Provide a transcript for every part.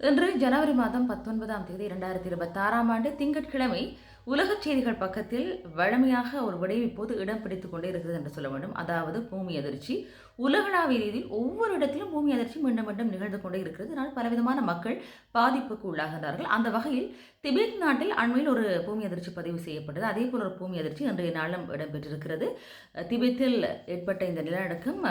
இன்று ஜனவரி மாதம் 19ஆம் தேதி 2026ஆம் ஆண்டு திங்கட்கிழமை உலகச் செய்திகள் பக்கத்தில் வழமையாக ஒரு விடயம் இப்போது இடம் பிடித்துக் கொண்டே இருக்கிறது என்று சொல்ல வேண்டும். அதாவது பூமி அதிர்ச்சி. உலகளாவிய ரீதியில் ஒவ்வொரு இடத்திலும் பூமி அதிர்ச்சி மீண்டும் மீண்டும் நிகழ்ந்து கொண்டே இருக்கிறது. இதனால் பலவிதமான மக்கள் பாதிப்புக்கு உள்ளாகின்றார்கள். அந்த வகையில் திபெத் நாட்டில் அண்மையில் ஒரு பூமி அதிர்ச்சி பதிவு செய்யப்பட்டது. அதே போல ஒரு பூமி அதிர்ச்சி இன்றைய நாளும் இடம்பெற்றிருக்கிறது. திபெத்தில் ஏற்பட்ட இந்த நிலநடுக்கம்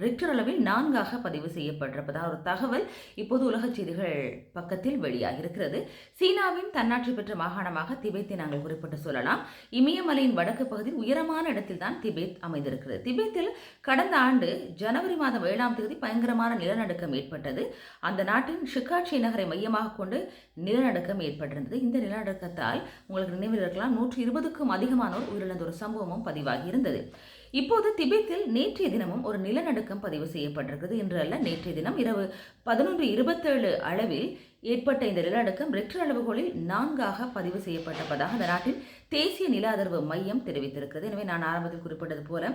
ரிக்டர் அளவில் 4ஆக பதிவு செய்யப்பட்டிருப்பதால் ஒரு தகவல் இப்போது உலகச் செய்திகள் பக்கத்தில் வெளியாகியிருக்கிறது. சீனாவின் தன்னாட்சி பெற்ற மாகாணமாக திபெத்தை நாங்கள் குறிப்பிட்டு சொல்லலாம். இமயமலையின் வடக்கு பகுதியில் உயரமான இடத்தில் தான் திபெத் அமைந்திருக்கிறது. திபெத்தில் கடந்த ஆண்டு ஜனவரி மாதம் 7ஆம் தேதி பயங்கரமான நிலநடுக்கம் ஏற்பட்டது. அந்த நாட்டின் ஷிகாட்சி நகரை மையமாக கொண்டு நிலநடுக்கம் ஏற்பட்டிருந்தது. இந்த நிலநடுக்கத்தால் உங்களுக்கு நினைவில் இருக்கலாம் 120க்கும் அதிகமானோர் உயிரிழந்த ஒரு சம்பவமும் பதிவாகி இருந்தது. இப்போது திபெத்தில் நேற்றைய தினமும் ஒரு நிலநடுக்கம் பதிவு செய்யப்பட்டிருக்கிறது. இன்று அல்ல, நேற்றைய தினம் இரவு 11:27 அளவில் ஏற்பட்ட இந்த நிலநடுக்கம் ரிக்டர் அளவுகோலில் 4ஆக பதிவு செய்யப்பட்டிருப்பதாக அந்த நாட்டின் தேசிய நில அதிர்வு மையம் தெரிவித்திருக்கிறது. எனவே நான் ஆரம்பத்தில் குறிப்பிட்டது போல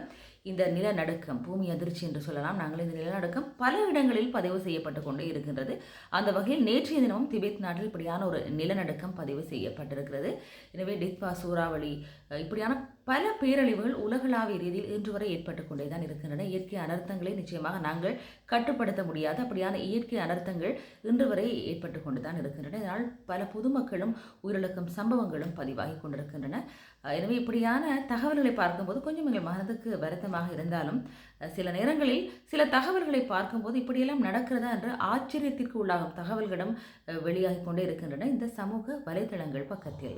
இந்த நிலநடுக்கம் பூமி அதிர்ச்சி என்று சொல்லலாம். நாங்கள் இந்த நிலநடுக்கம் பல இடங்களில் பதிவு செய்யப்பட்டு கொண்டே இருக்கின்றது. அந்த வகையில் நேற்றைய தினமும் திபெத் நாட்டில் இப்படியான ஒரு நிலநடுக்கம் பதிவு செய்யப்பட்டிருக்கிறது. எனவே டித்வா சூறாவளி இப்படியான பல பேரழிவுகள் உலகளாவிய ரீதியில் இன்று வரை ஏற்பட்டு கொண்டே தான் இருக்கின்றன. இயற்கை அனர்த்தங்களை நிச்சயமாக நாங்கள் கட்டுப்படுத்த முடியாது. அப்படியான இயற்கை அனர்த்தங்கள் இன்று வரை ஏற்பட்டு கொண்டு தான் இருக்கின்றன. இதனால் பல பொதுமக்களும் உயிரிழக்கும் சம்பவங்களும் பதிவாகி கொண்டிருக்கின்றன. எனவே இப்படியான தகவல்களை பார்க்கும்போது கொஞ்சம் எங்கள் மனதுக்கு வருத்தமாக இருந்தாலும் சில நேரங்களில் சில தகவல்களை பார்க்கும்போது இப்படியெல்லாம் நடக்கிறதா என்று ஆச்சரியத்திற்கு உள்ளாகும் தகவல்களும் வெளியாகி கொண்டே இருக்கின்றன இந்த சமூக வலைதளங்கள் பக்கத்தில்.